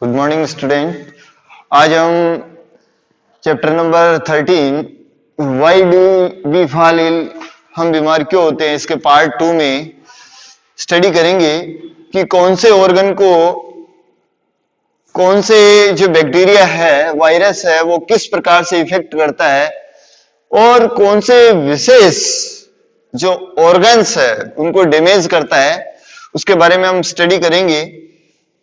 Good morning student. आज हम chapter number 13 why do we fall ill, हम बीमार क्यों होते हैं, इसके पार्ट 2 में स्टडी करेंगे कि कौन से ऑर्गन को कौन से जो बैक्टीरिया है, वायरस है, वो किस प्रकार से इफेक्ट करता है और कौन से विशेष जो ऑर्गन्स है उनको डैमेज करता है, उसके बारे में हम स्टडी करेंगे।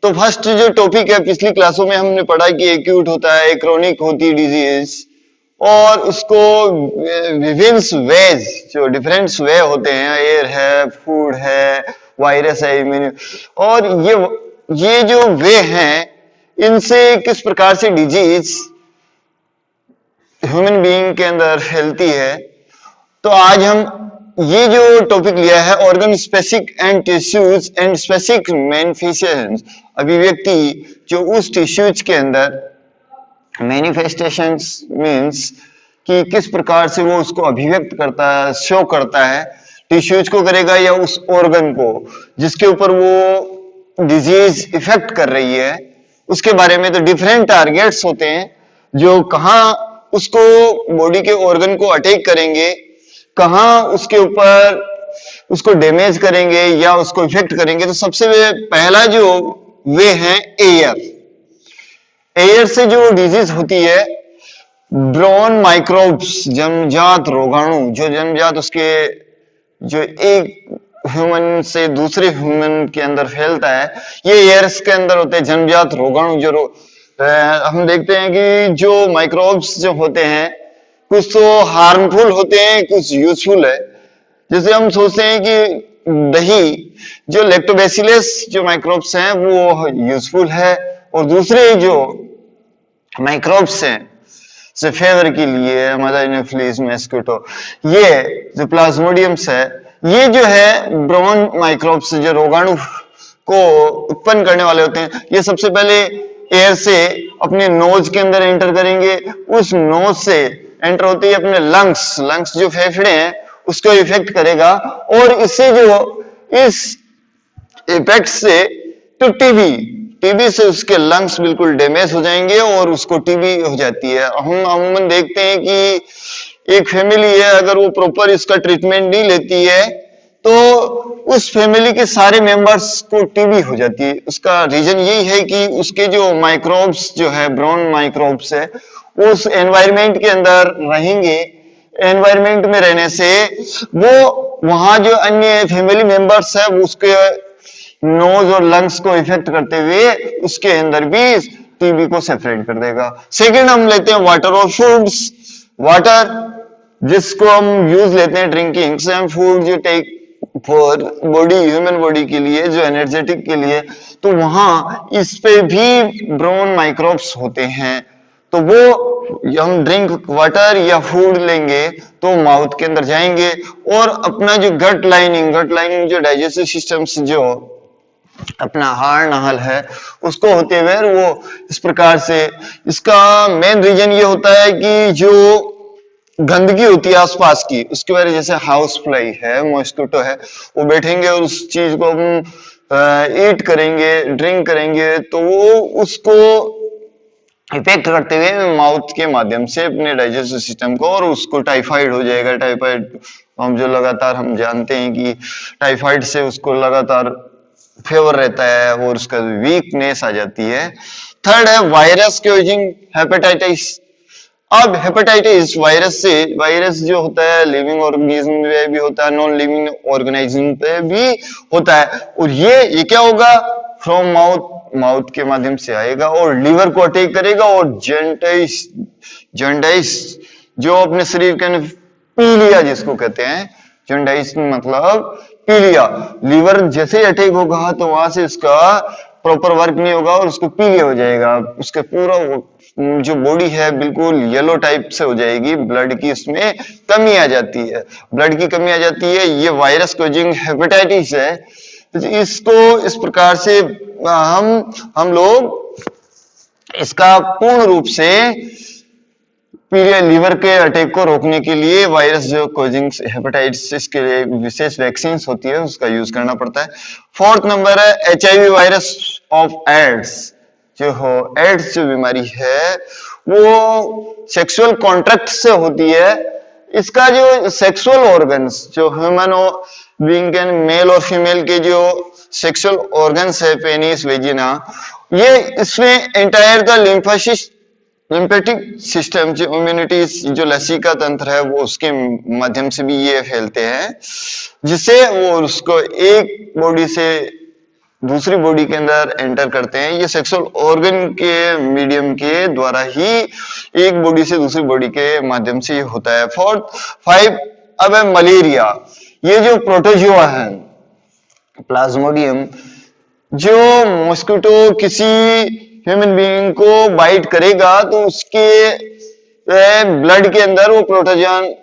तो फर्स्ट जो टॉपिक है, पिछली क्लासों में हमने पढ़ा कि एक्यूट होता है, क्रोनिक होती है डिजीज, और उसको विभिन्न वेज, जो डिफरेंट वे होते हैं, एयर है, फूड है, वायरस है, इम्यून, और ये जो वे हैं, इनसे किस प्रकार से डिजीज ह्यूमन बीइंग के अंदर फैलती है। तो आज हम ये जो टॉपिक लिया है, organ specific and tissues and specific manifestations, अभिव्यक्ति जो उस टिश्यूज के अंदर, मैनिफेस्टेशंस मींस कि किस प्रकार से वो उसको अभिव्यक्त करता है, शो करता है, टिश्यूज को करेगा या उस ऑर्गन को जिसके ऊपर वो डिजीज इफेक्ट कर रही है, उसके बारे में। तो डिफरेंट टारगेट्स होते हैं जो कहाँ उसको, बॉडी के ऑर्गन को अटैक करेंगे, कहाँ उसके ऊपर उसको डैमेज करेंगे या उसको इफेक्ट करेंगे। तो सबसे पहला जो वे है एयर। एयर से जो डिजीज होती है, ब्रोन माइक्रोब्स, जन्मजात रोगाणु, जो जन्मजात उसके जो एक ह्यूमन से दूसरे ह्यूमन के अंदर फैलता है, ये एयर्स के अंदर होते हैं जन्मजात रोगाणु। जो हम देखते हैं कि जो माइक्रोब्स जो होते हैं, कुछ तो हार्मफुल होते हैं, कुछ यूजफुल है। जैसे हम सोचते हैं कि दही, जो लैक्टोबैसिलस जो माइक्रोब्स हैं वो यूजफुल है, और दूसरे जो माइक्रोब्स हैं जैसे फेवर के लिए मदर एनोफिलीज मस्किटो, ये जो प्लाज्मोडियम्स है, ये जो है ब्रोन माइक्रोब्स, जो रोगाणु को उत्पन्न करने वाले होते हैं, ये सबसे पहले एयर से अपने नोज के अंदर एंटर करेंगे। उस नोज से एंटर होते ही अपने लंग्स जो फेफड़े हैं उसको इफेक्ट करेगा, और इससे जो इस इफेक्ट से तो टीबी से उसके लंग्स बिल्कुल डैमेज हो जाएंगे और उसको टीबी हो जाती है। हम अमूमन देखते हैं कि एक फैमिली है, अगर वो प्रॉपर इसका ट्रीटमेंट नहीं लेती है तो उस फैमिली के सारे मेंबर्स को टीबी हो जाती है। उसका रीजन यही है कि उसके जो माइक्रोब्स जो है, ब्रोन माइक्रोब्स है, उस एनवायरमेंट के अंदर रहेंगे। एनवायरमेंट में रहने से वो वहां जो अन्य फैमिली मेंबर्स है, वो उसके नोज और लंग्स को इफेक्ट करते हुए उसके अंदर भी टीबी को सेपरेट कर देगा। सेकंड हम लेते हैं वाटर और फूड्स। वाटर जिसको हम यूज लेते हैं ड्रिंकिंग से, हम फूड जो take for body, human body के लिए, जो एनर्जेटिक के लिए, तो वहां इस पे भी ब्रोन माइक्रोब्स होते हैं। तो वो हम ड्रिंक वाटर या फूड लेंगे तो माउथ के अंदर जाएंगे, और अपना जो गट लाइनिंग जो डाइजेस्टिव सिस्टम से जो अपना हाड़ नहल है उसको होते हुए वो इस प्रकार से, इसका मेन रीजन ये होता है कि जो गंदगी होती है आसपास की, उसकी वजह, जैसे हाउस फ्लाई है, मॉस्किटो है, वो बैठेंगे और उस चीज को हम ईट करेंगे, ड्रिंक करेंगे, तो वो उसको इफेक्ट करते हुए माउथ के माध्यम से अपने डाइजेस्टिव सिस्टम को, और उसको टाइफाइड हो जाएगा। टाइफाइड हम जो लगातार हम जानते हैं कि टाइफाइड से उसको लगातार फेवर रहता है और उसका वीकनेस आ जाती है। थर्ड है वायरस क्योजिंग हेपेटाइटिस। अब हेपेटाइटिस वायरस से, वायरस जो होता है लिविंग ऑर्गेनिज्म में भी होता है, नॉन लिविंग ऑर्गेनिज्म पे भी होता है, और ये क्या होगा, फ्रॉम माउथ के माध्यम से आएगा और लीवर को अटैक करेगा, और जॉन्डिस जो अपने शरीर के अंदर, पीलिया जिसको कहते हैं, जॉन्डिस मतलब पीलिया, लीवर जैसे अटैक होगा तो वहां से उसका प्रॉपर वर्क नहीं होगा और उसको पीलिया हो जाएगा। उसके पूरा जो बॉडी है बिल्कुल येलो टाइप से हो जाएगी, ब्लड की उसमें कमी आ जाती है, ब्लड की कमी आ जाती है। ये वायरस कोजिंग हेपेटाइटिस है। इसको इस प्रकार से हम लोग इसका पूर्ण रूप से पीलिया, लीवर के अटैक को रोकने के लिए वायरस जो कोजिंग हेपेटाइटिस के लिए विशेष वैक्सीन होती है उसका यूज करना पड़ता है। फोर्थ नंबर है एचआईवी वायरस ऑफ एड्स, जो हो एड्स जो बीमारी है वो सेक्सुअल कॉन्ट्रैक्ट से होती है। इसका जो सेक्सुअल ऑर्गन्स जो ह्यूमन बीइंग के मेल और फीमेल के जो सेक्सुअल ऑर्गन्स है पेनिस वेजिना, ये इसमें एंटायर द लिम्फेटिक सिस्टम जो इम्यूनिटी जो लसीका तंत्र है वो उसके माध्यम से भी ये फैलते हैं, जिससे वो उसको एक बॉडी से दूसरी बॉडी के अंदर एंटर करते हैं। ये सेक्सुअल ऑर्गन के मीडियम के द्वारा ही एक बॉडी से दूसरी बॉडी के माध्यम से ये होता है। 5 अब है मलेरिया। ये जो प्रोटोजुआ है प्लाज्मोडियम, जो मॉस्किटो किसी ह्यूमन बीइंग को बाइट करेगा तो उसके ब्लड के अंदर वो प्रोटोजोन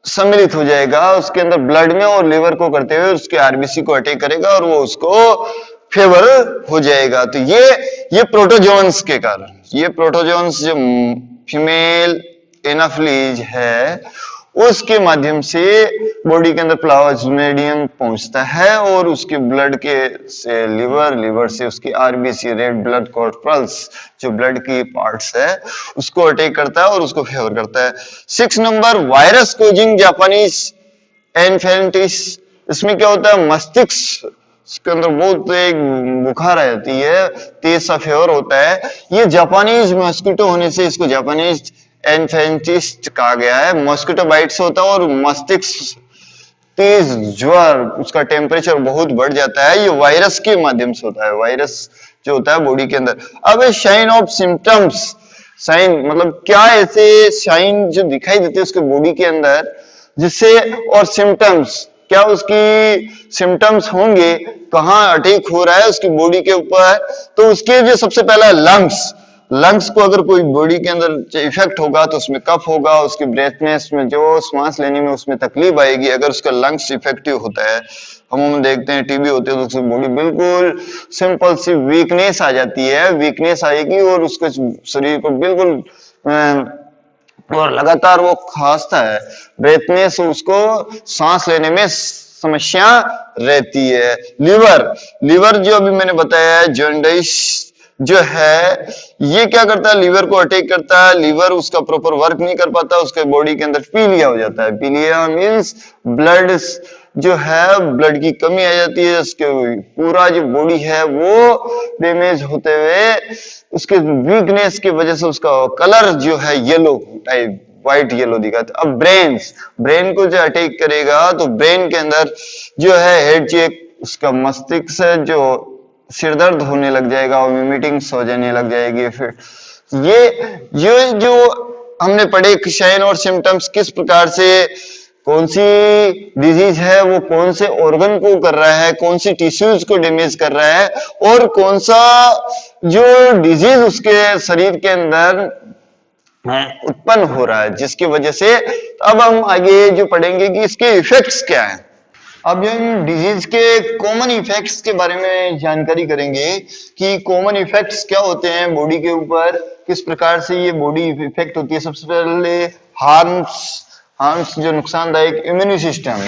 सम्मिलित हो जाएगा उसके अंदर ब्लड में, और लिवर को करते हुए उसके आरबीसी को अटैक करेगा और वो उसको फेवर हो जाएगा। तो ये प्रोटोजोन्स के कारण, ये प्रोटोजोन्स जो फीमेल एनाफ्लीज है उसके माध्यम से बॉडी के अंदर प्लाज्मोडियम पहुंचता है और उसके ब्लड के से लिवर से उसकी आरबीसी रेड ब्लड कॉर्पल्स जो ब्लड की पार्ट्स है उसको अटैक करता है और उसको फेवर करता है। 6 नंबर वायरस कोजिंग जापानीज एन्फेरेंटिस। इसमें क्या होता है, मस्तिष्क के अंदर बहुत एक बुखार आ जाती है, तेज सा फीवर होता है। ये जापानीज मॉस्किटो होने से इसको जापानीज एन्फेरेंटिस कहा गया है। मॉस्किटो बाइट से होता है और मस्तिष्क तेज ज्वर, उसका टेम्परेचर बहुत बढ़ जाता है। ये वायरस के माध्यम से होता है, वायरस जो होता है बॉडी के अंदर। अब साइन ऑफ सिम्टम्स, साइन मतलब क्या ऐसे साइन जो दिखाई देते हैं उसके बॉडी के अंदर जिससे, और सिम्टम्स क्या उसकी सिम्टम्स होंगे, कहाँ अटैक हो रहा है उसकी बॉडी के ऊपर। तो उसके जो सबसे पहला लंग्स को अगर कोई बॉडी के अंदर इफेक्ट होगा तो उसमें कफ होगा, उसकी ब्रेथनेस में जो सांस लेने में उसमें तकलीफ आएगी अगर उसका लंग्स इफेक्टिव होता है। हम देखते हैं टीबी होते है तो उसकी बॉडी बिल्कुल सिंपल सी वीकनेस आ जाती है, वीकनेस आएगी और उसके शरीर को बिल्कुल और लगातार वो खांसता है, ब्रेथनेस, उसको सांस लेने में समस्या रहती है। लिवर जो अभी मैंने बताया है जॉन्डिस जो है ये क्या करता है, लीवर को अटैक करता है। लीवर उसका प्रॉपर वर्क नहीं कर पाता, उसके बॉडी के अंदर पीलिया हो जाता है। पीलिया मींस ब्लड जो है, ब्लड की कमी आ जाती है, उसके पूरा जो बॉडी है वो डैमेज होते हुए उसके वीकनेस की वजह से उसका कलर जो है येलो टाइप व्हाइट येलो दिखाता है। अब ब्रेन को जो अटैक करेगा तो ब्रेन के अंदर जो है हेड चेक, उसका मस्तिष्क से जो सिर दर्द होने लग जाएगा और मीटिंग्स हो जाने लग जाएगी। फिर ये जो हमने पढ़े साइन और सिम्टम्स किस प्रकार से कौन सी डिजीज है वो कौन से ऑर्गन को कर रहा है, कौन सी टिश्यूज को डैमेज कर रहा है और कौन सा जो डिजीज उसके शरीर के अंदर उत्पन्न हो रहा है जिसकी वजह से। अब हम आगे जो पढ़ेंगे कि इसके इफेक्ट्स क्या हैं। अब हम डिजीज के कॉमन इफेक्ट्स के बारे में जानकारी करेंगे कि कॉमन इफेक्ट्स क्या होते हैं बॉडी के ऊपर, किस प्रकार से ये बॉडी इफेक्ट होती है। सबसे पहले हार्म्स जो नुकसानदायक इम्यून सिस्टम,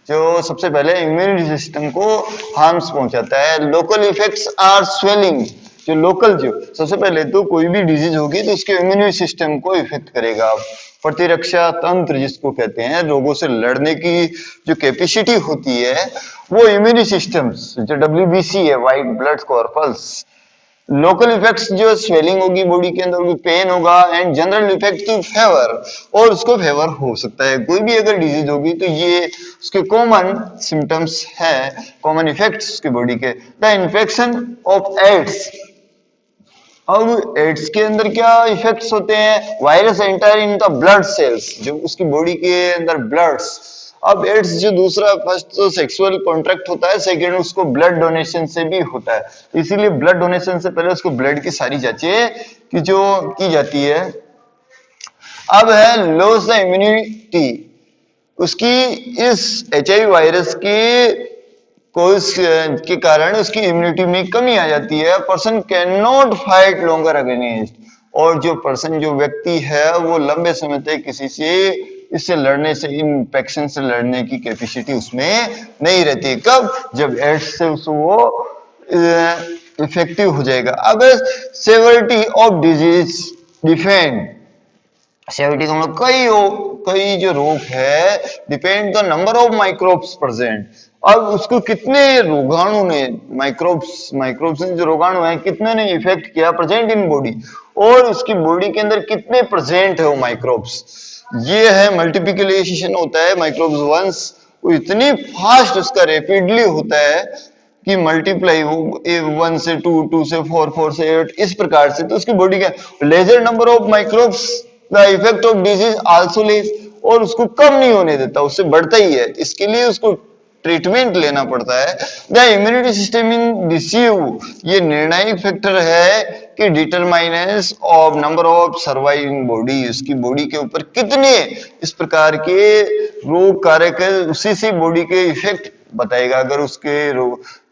जो सबसे पहले इम्यून सिस्टम को हार्म्स पहुंचाता है। लोकल इफेक्ट्स आर स्वेलिंग, जो लोकल जो सबसे पहले तो कोई भी डिजीज होगी तो उसके इम्यून सिस्टम को इफेक्ट करेगा। प्रतिरक्षा तंत्र जिसको कहते हैं, रोगों से लड़ने की जो कैपेसिटी होती है वो इम्यून सिस्टम्स जो WBC है, white blood corpuscles. Local effects जो स्वेलिंग होगी बॉडी के अंदर, पेन होगा and general effect to fever, और उसको फेवर हो सकता है। कोई भी अगर डिजीज होगी तो ये उसके कॉमन सिम्टम्स है, कॉमन इफेक्ट्स उसकी बॉडी के। द इन्फेक्शन ऑफ एड्स, अब एड्स के अंदर क्या इफेक्ट्स होते हैं, virus enter in the blood cells, जो उसकी बॉडी के अंदर ब्लड्स। अब एड्स जो दूसरा, फर्स्ट तो सेक्सुअल कॉन्ट्रैक्ट होता है, सेकंड उसको ब्लड डोनेशन से भी होता है, इसीलिए ब्लड डोनेशन से पहले उसको ब्लड की सारी जांचें की जो की जाती है। अब है लॉस द इम्यूनिटी, उसकी इस HIV वायरस की कोज के कारण उसकी इम्यूनिटी में कमी आ जाती है। Person can not fight longer against, और जो पर्सन जो व्यक्ति है वो लंबे समय तक किसी से इससे लड़ने से, इन्फेक्शन से लड़ने की कैपेसिटी उसमें नहीं रहती। कब, जब एड्स से वो इफेक्टिव हो जाएगा। अब severity of disease depend, severity का मतलब कई जो रोग है depend the number of microbes present. अब उसको कितने रोगाणु ने, माइक्रोब्स ने जो रोगाणु है कितने ने इफेक्ट किया प्रेजेंट इन बॉडी, और उसकी बॉडी के अंदर कितने प्रेजेंट है वो माइक्रोब्स। ये है मल्टीप्लिकेशन होता है माइक्रोब्स वंस, वो इतनी फास्ट उसका रैपिडली होता है कि मल्टीप्लाई हो 1 से 2, 2 से 4, 4 से 8 इस प्रकार से। तो उसकी बॉडी का lesser number of microbes the effect of disease also less, और उसको कम नहीं होने देता, उससे बढ़ता ही है। इसके लिए उसको ट्रीटमेंट लेना पड़ता है। The immunity system in deceive, ये निर्णायक फैक्टर है कि determinants of number of surviving body, उसकी बॉडी के ऊपर कितने इस प्रकार के रोग कारक है, उसी से बॉडी के इफेक्ट बताएगा। अगर उसके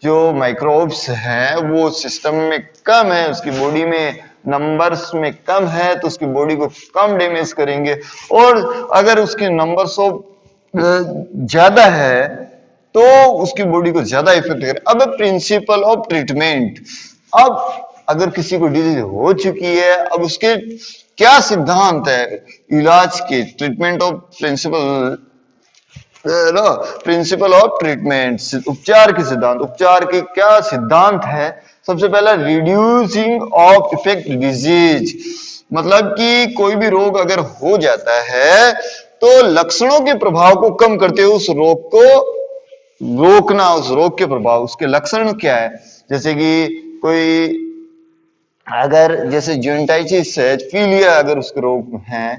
जो माइक्रोब्स हैं वो सिस्टम में कम है, उसकी बॉडी में नंबर्स में कम है, तो उसकी बॉडी को कम डैमेज करेंगे। और अगर उसके नंबर्स ऑफ ज्यादा है तो उसकी बॉडी को ज्यादा इफेक्ट करे। अब प्रिंसिपल ऑफ ट्रीटमेंट, अब अगर किसी को डिजीज हो चुकी है, अब उसके क्या सिद्धांत है इलाज के, treatment of principle of treatment, उपचार के सिद्धांत, उपचार के क्या सिद्धांत है। सबसे पहला रिड्यूसिंग ऑफ इफेक्ट डिजीज, मतलब कि कोई भी रोग अगर हो जाता है तो लक्षणों के प्रभाव को कम करते हुए उस रोग को रोकना, उस रोग के प्रभाव, उसके लक्षण क्या है। जैसे कि कोई अगर जैसे जॉइंटाइटिस है, फीलिया अगर उसके रोग है,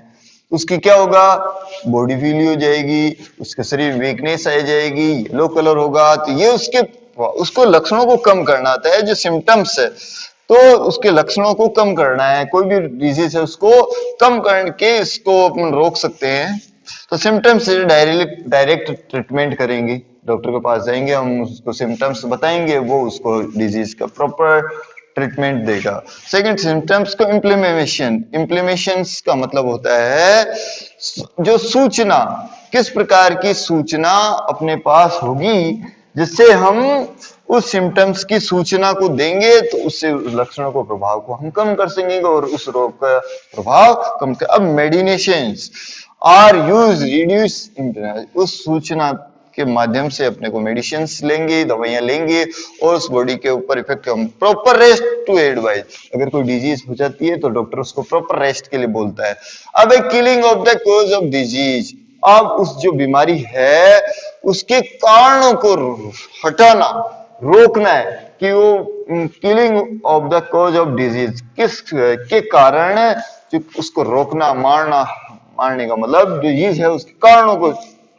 उसकी क्या होगा, बॉडी फीली हो जाएगी, उसके शरीर वीकनेस आ जाएगी, येलो कलर होगा। तो ये उसको लक्षणों को कम करना आता है, जो सिम्टम्स है तो उसके लक्षणों को कम करना है। कोई भी डिजीज है उसको कम करके इसको अपन रोक सकते हैं। तो सिम्टम्स से डायरेक्ट ट्रीटमेंट करेंगे, डॉक्टर के पास जाएंगे, हम उसको सिम्टम्स बताएंगे, वो उसको डिजीज का प्रॉपर ट्रीटमेंट देगा। सेकंड, सिम्टम्स को इम्प्लीमेशंस का मतलब होता है जो सूचना, किस प्रकार की सूचना अपने पास होगी जिससे हम उस सिम्टम्स की सूचना को देंगे, तो उससे लक्षणों को प्रभाव को हम कम कर सकेंगे और उस रोग का प्रभाव कम कर। अब मेडिनेशंस आर यूज रिड्यूस, उस सूचना के माध्यम से अपने को मेडिसिन लेंगे, दवाइयां लेंगे और उस बॉडी के ऊपर इफेक्ट हम प्रॉपर रेस्ट टू एडवाइज। अगर कोई डिजीज हो जाती है तो डॉक्टर उसको प्रॉपर रेस्ट के लिए बोलता है। अब killing of the cause of disease, अब उस जो बीमारी है उसके कारणों को हटाना, रोकना है कि वो killing of the cause of disease, किस के कारण, जो उसको रोकना, मारने का मतलब डिजीज है उसके कारणों को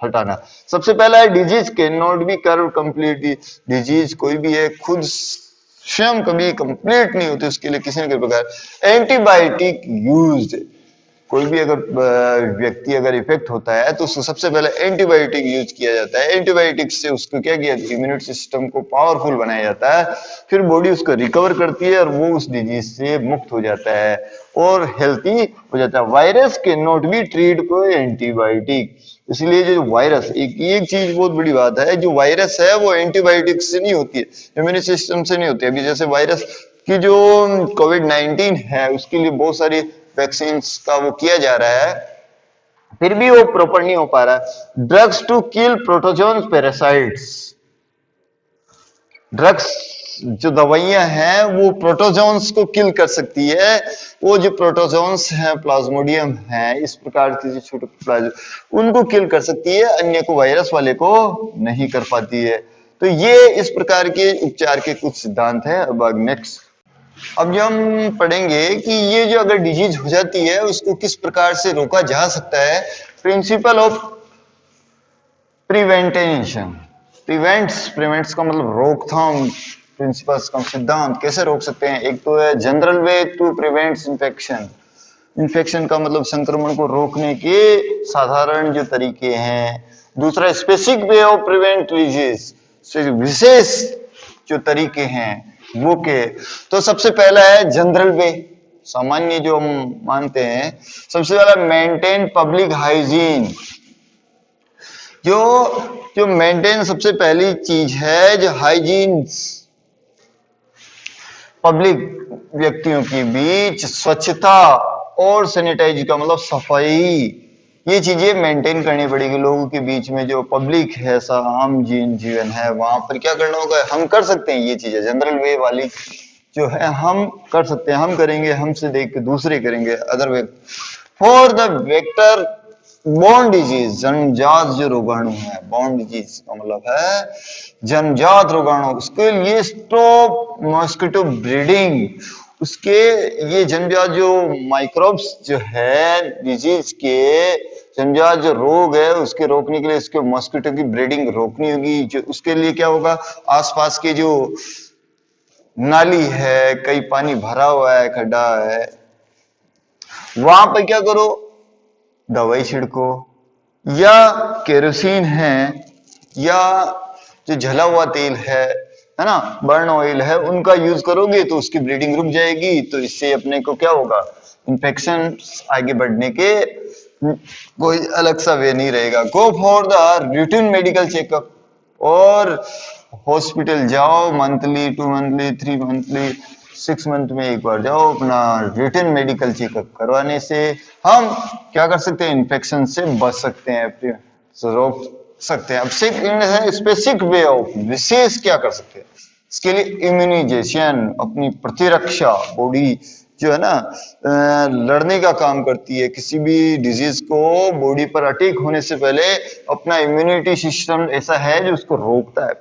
हटाना। सबसे पहला है disease can not B curve completely, disease कोई भी है खुद स्वयं कभी कंप्लीट नहीं होती, उसके लिए किसी न किसी प्रकार एंटीबायोटिक यूज्ड। कोई भी अगर व्यक्ति अगर इफेक्ट होता है तो उसको सबसे पहले एंटीबायोटिक यूज किया जाता है। एंटीबायोटिक से उसको क्या किया, इम्यूनिटी सिस्टम को पावरफुल बनाया जाता है, फिर बॉडी उसको रिकवर करती है और वो उस डिजीज से मुक्त हो जाता है और हेल्थी हो जाता है। Virus can not be treat by antibiotic, इसलिए जो वायरस, एक चीज बहुत बड़ी बात है, जो वायरस है वो एंटीबायोटिक से नहीं होती है, इम्यूनिटी सिस्टम से नहीं होती है। अभी जैसे वायरस की जो कोविड-19 है उसके लिए बहुत सारी वैक्सीन का वो किया जा रहा है, फिर भी वो प्रॉपर नहीं हो पा रहा। Drugs to kill protozoan parasites, drugs जो दवाइयां हैं वो प्रोटोजोन्स को किल कर सकती है। वो जो प्रोटोजोन्स हैं, प्लाज्मोडियम हैं, इस प्रकार के जो छोटे प्लाज्म, उनको किल कर सकती है, अन्य को, वायरस वाले को नहीं कर पाती है। तो ये इस प्रकार के उपचार के कुछ सिद्धांत हैं। अब नेक्स्ट, अब जो हम पढ़ेंगे कि ये जो अगर डिजीज हो जाती है उसको किस प्रकार से रोका जा सकता है। प्रिंसिपल ऑफ प्रिवेंटेशन, प्रिवेंट्स का मतलब रोकथाम, प्रिंसिपल्स का सिद्धांत कैसे रोक सकते हैं। एक तो है general way to prevent infection, infection का मतलब संक्रमण को रोकने के साधारण जो तरीके हैं। दूसरा specific way of prevent disease, विशेष जो तरीके हैं वो के। तो सबसे पहला है जनरल वे, सामान्य जो हम मानते हैं। सबसे पहला मेंटेन पब्लिक हाइजीन, जो मेंटेन सबसे पहली चीज है, जो हाइजीन पब्लिक व्यक्तियों के बीच स्वच्छता और सैनिटाइज का मतलब सफाई, ये चीजें मेंटेन करनी पड़ेगी लोगों के बीच में। जो पब्लिक है, ऐसा आम जीवन है, वहां पर क्या करना होगा, हम कर सकते हैं ये चीजें जनरल वे वाली जो है, हम कर सकते हैं, हम करेंगे, हमसे देख के दूसरे करेंगे, other way for the vector borne disease, जन्मजात जो रोगाणु है, बॉर्न डिजीज का मतलब है जन्मजात रोगाणु, उसके लिए स्टॉप मॉस्किटो ब्रीडिंग, उसके ये जन्मजात जो माइक्रोब्स जो है डिजीज के, जन्मजात जो रोग है उसके रोकने के लिए इसके मॉस्किटो की ब्रीडिंग रोकनी होगी। जो उसके लिए क्या होगा, आसपास के जो नाली है, कहीं पानी भरा हुआ है, खड्डा है, वहां पर क्या करो, दवाई छिड़को, या केरोसिन है, या जो जला हुआ तेल है ना, बर्न ऑयल है, उनका यूज करोगे तो उसकी ब्लीडिंग रुक जाएगी। तो इससे अपने को क्या होगा, इन्फेक्शन आगे बढ़ने के कोई अलग सा वे नहीं रहेगा। Go for the routine medical checkup, और हॉस्पिटल जाओ, मंथली, 2 मंथली, 3 मंथली, 6 मंथ में एक बार जाओ, अपना रिटर्न मेडिकल चेकअप करवाने से हम क्या कर सकते हैं, इन्फेक्शन से बच सकते हैं, रोक सकते हैं। अब स्पेसिफिक वे ऑफ, विशेष क्या कर सकते हैं इसके लिए, इम्यूनाइजेशन, अपनी प्रतिरक्षा, बॉडी जो है ना लड़ने का काम करती है, किसी भी डिजीज को बॉडी पर अटैक होने से पहले अपना इम्यूनिटी सिस्टम ऐसा है जो उसको रोकता है।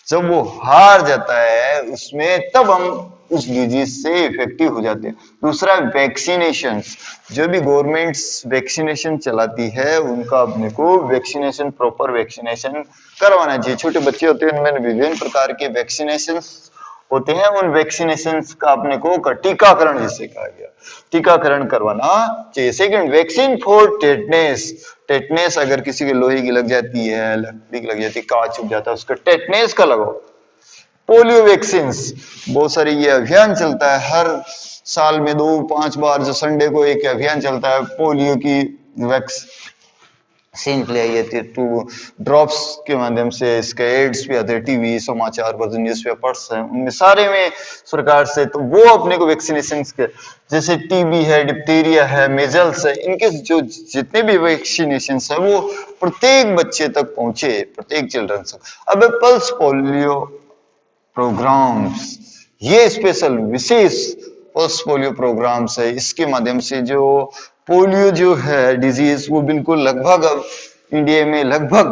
जब वो हार जाता है उसमें, तब हम उस डिजीज से इफेक्टिव हो जाते हैं। दूसरा, वैक्सीनेशन, जो भी गवर्नमेंट्स वैक्सीनेशन चलाती है उनका अपने को वैक्सीनेशन, प्रॉपर वैक्सीनेशन करवाना चाहिए। छोटे बच्चे होते हैं उनमें विभिन्न प्रकार के वैक्सीनेशन होते हैं, उन वैक्सीनेशन का अपने को टीकाकरण जिसे कहा गया, टीकाकरण करवाना चाहिए। Second, vaccine for tetanus, tetanus अगर किसी के लोहे की लग जाती है, लकड़ी की लग जाती है, कांच चुभ जाता है, उसका टेटनेस का लगाओ। पोलियो वैक्सीन, बहुत सारी ये अभियान चलता है, हर साल में 2-5 बार जो संडे को एक अभियान चलता है पोलियो की वैक्सीन के लिए आई थी, 2 ड्रॉप्स के माध्यम से। इसके एड्स भी आते हैं, टीवी समाचार पर, न्यूज पेपर्स हैं, उनमें सारे में सरकार से, तो वो अपने को वैक्सीनेशन के, जैसे टीबी है, डिप्थीरिया है, मेजल्स है, इनके जो जितने भी वैक्सीनेशन है वो प्रत्येक बच्चे तक पहुंचे, प्रत्येक चिल्ड्रन तक। अब पल्स पोलियो प्रोग्राम्स, ये स्पेशल विशेष पल्स पोलियो प्रोग्राम्स है, इसके माध्यम से जो पोलियो जो है डिजीज, वो बिल्कुल लगभग अब इंडिया में लगभग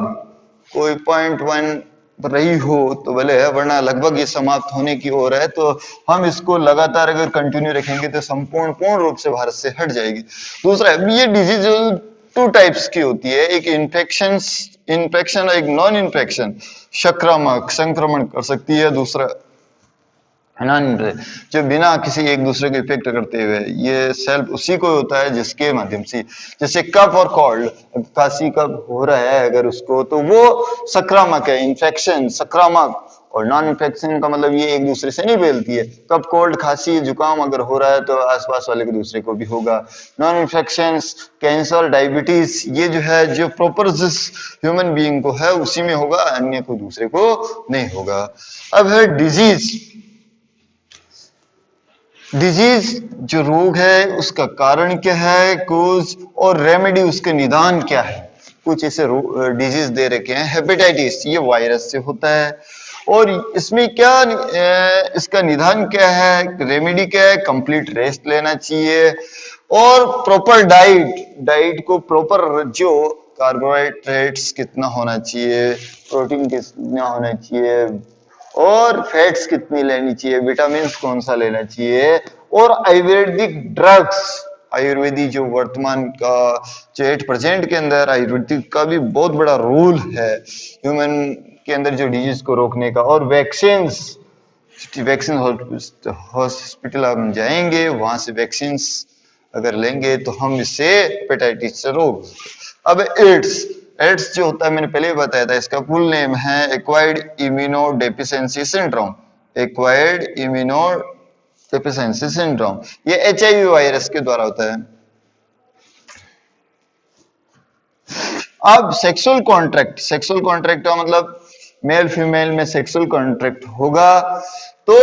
कोई 0.1 रही हो तो भले है, वरना लगभग ये समाप्त होने की ओर है। तो हम इसको लगातार अगर कंटिन्यू रखेंगे तो संपूर्ण पूर्ण रूप से भारत से हट जाएगी। दूसरा, ये डिजीज 2 टाइप्स की होती है, एक इन्फेक्शन और एक नॉन इन्फेक्शन, संक्रामक, संक्रमण कर सकती है। दूसरा नॉन, जो बिना किसी एक दूसरे को इफेक्ट करते हुए, ये सेल्फ उसी को होता है जिसके माध्यम से, जैसे कफ और कोल्ड, खांसी कब हो रहा है अगर उसको, तो वो संक्रामक है, इन्फेक्शन संक्रामक। और नॉन इन्फेक्शन का मतलब ये एक दूसरे से नहीं फैलती है। कफ, कोल्ड, खांसी, जुकाम अगर हो रहा है तो आसपास वाले को दूसरे को भी होगा। नॉन इन्फेक्शन, कैंसर, डायबिटीज, ये जो है जो प्रॉपर जिस ह्यूमन बीइंग को है उसी में होगा, अन्य को दूसरे को नहीं होगा। अब है डिजीज, डिजीज जो रोग है उसका कारण क्या है कुछ, और रेमेडी उसके निदान क्या है। कुछ ऐसे डिजीज दे रखे हैं, हेपेटाइटिस ये वायरस से होता है, और इसमें क्या इसका निदान क्या है, रेमेडी क्या है, कंप्लीट रेस्ट लेना चाहिए, और प्रॉपर डाइट को प्रॉपर, जो कार्बोहाइड्रेट्स कितना होना चाहिए, प्रोटीन कितना होना चाहिए, और फैट्स कितनी लेनी चाहिए, विटामिन कौन सा लेना चाहिए, और आयुर्वेदिक ड्रग्स, आयुर्वेदी जो वर्तमान का जो 8% के अंदर आयुर्वेदिक का भी बहुत बड़ा रोल है ह्यूमन के अंदर जो डिजीज को रोकने का। और वैक्सीन हॉस्पिटल हम जाएंगे, वहां से वैक्सीन अगर लेंगे तो हम इससे हेपेटाइटिस से रोक। अब एड्स, एड्स जो होता है मैंने पहले ही बताया था, इसका फुल नेम है acquired immuno deficiency syndrome, acquired immuno deficiency syndrome, ये एचआईवी वायरस के द्वारा होता है। अब सेक्सुअल कॉन्ट्रैक्ट का मतलब मेल फीमेल में सेक्सुअल कॉन्ट्रैक्ट होगा तो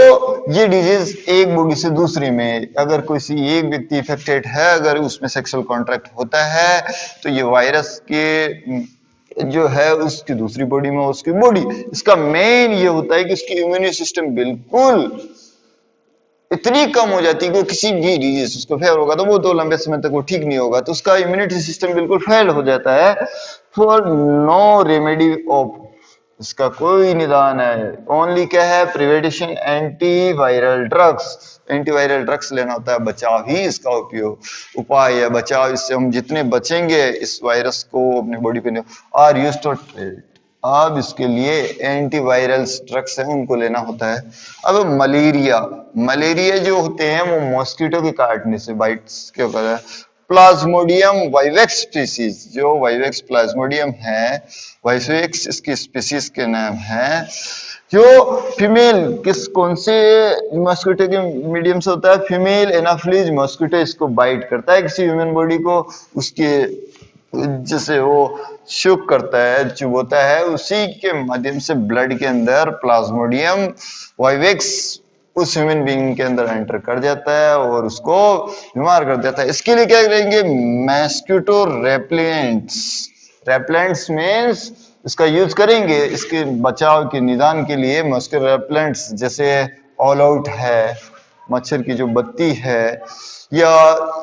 ये डिजीज एक बॉडी से दूसरी में, अगर किसी एक व्यक्ति इफेक्टेड है, अगर उसमें सेक्सुअल कॉन्ट्रैक्ट होता है तो ये वायरस के जो है उसकी दूसरी बॉडी में उसकी बॉडी, इसका मेन ये होता है कि उसकी इम्यूनिटी सिस्टम बिल्कुल इतनी कम हो जाती है कि किसी भी डिजीज उसको फेल होगा तो वो तो लंबे समय तक वो ठीक नहीं होगा, तो उसका इम्यूनिटी सिस्टम बिल्कुल फेल हो जाता है। फॉर नो रेमेडी ऑफ, इसका कोई निदान है, ओनली क्या है, prevention, antiviral drugs, antiviral drugs लेना होता है, बचाव ही इसका उपयोग उपाय है, बचाव, इससे हम जितने बचेंगे इस वायरस को अपनी बॉडी पे आर यूज्ड टू ट्रीट। अब इसके लिए एंटीवायरल ड्रग्स हैं उनको लेना होता है। अब मलेरिया, मलेरिया जो होते हैं वो मॉस्किटो के काटने से, बाइट्स के होकर है। प्लाज्मोडियम वाइवेक्स स्पीसीज, जो वाइवेक्स प्लाज्मोडियम है, वाइवेक्स इसकी स्पीसीज के नाम है, जो फीमेल किस कौन से मॉस्किटो के मीडियम से होता है, फीमेल एनाफिलीज मॉस्किटो इसको बाइट करता है किसी ह्यूमन बॉडी को, उसके जैसे वो शुक करता है, चुभोता है, उसी के माध्यम से ब्लड के अंदर प्लाज्मोडियम वाइवेक्स उस ह्यूमन बीइंग के अंदर एंटर कर जाता है और उसको बीमार कर देता है। इसके लिए क्या करेंगे, मॉस्किटो रेपेलेंट्स, रेपेलेंट्स मींस इसका यूज करेंगे इसके बचाव के निदान के लिए। मॉस्किटो रेपेलेंट्स जैसे ऑल आउट है, मच्छर की जो बत्ती है, या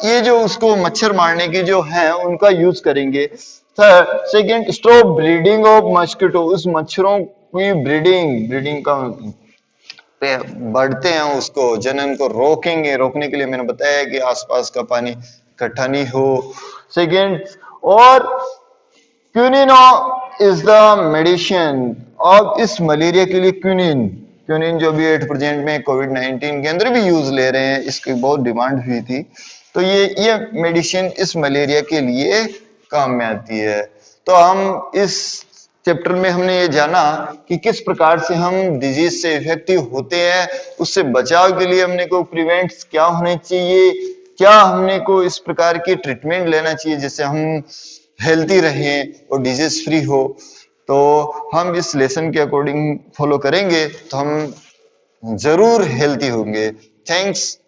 ये जो उसको मच्छर मारने की जो है उनका यूज करेंगे। Second, stop breeding of mosquito, उस मच्छरों की ब्रीडिंग का पे बढ़ते हैं उसको जनन को रोकेंगे, रोकने के लिए मैंने बताया कि आसपास का पानी इकट्ठा नहीं हो। सेकेंड, और क्यूनिनो इज द मेडिसिन, अब इस मलेरिया के लिए क्यूनिन, क्यूनिन जो भी एट प्रेजेंट में कोविड-19 के अंदर भी यूज ले रहे हैं, इसकी बहुत डिमांड हुई थी, तो ये मेडिसिन इस मलेरिया के लिए काम में आती है। तो हम इस चैप्टर में हमने ये जाना कि किस प्रकार से हम डिजीज से इफेक्टिव होते हैं, उससे बचाव के लिए हमने को प्रिवेंट्स क्या होने चाहिए, क्या हमने को इस प्रकार की ट्रीटमेंट लेना चाहिए जिससे हम हेल्थी रहें और डिजीज फ्री हो। तो हम इस लेसन के अकॉर्डिंग फॉलो करेंगे तो हम जरूर हेल्थी होंगे। थैंक्स।